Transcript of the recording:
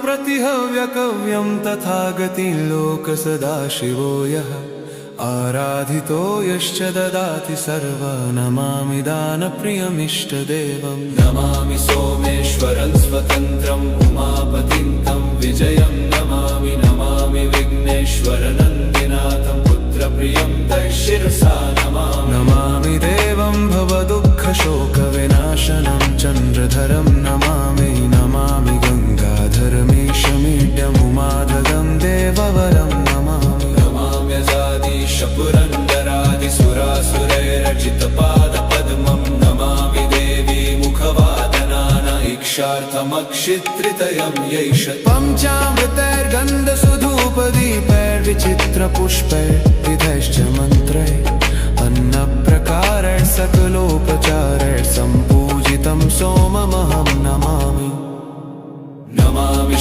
प्रतिहव्यकव्यं तथागतिं लोकसदाशिवो यः आराधितो यश्च ददाति सर्वा नमामि दानप्रियमिष्टदेवं नमामि सोमेश्वरं स्वतन्त्रम् उमापतिं तं विजयं नमामि नमामि विघ्नेश्वरनन्दिनाथं पुत्रप्रियं दैशिरसा नमामि देवं भवदुःखशोकविनाशनं चन्द्रधरं नमामि नमामि गङ्गाधरमीशमीड्यमुमाधगं देववरं नमामि नमाम्यजादिशपुरन्दरादिसुरासुरैरचितपादपद्मं नमामि देवी मुखवादनान इक्षार्थमक्षित्रितयं यैष पञ्चामृतैर्गन्धसुधूपदीपैर्विचित्रपुष्पैर्विधैश्च मन्त्रैः अन्नप्रकारैः सम्पूजितं सोममहं नमामि नमामि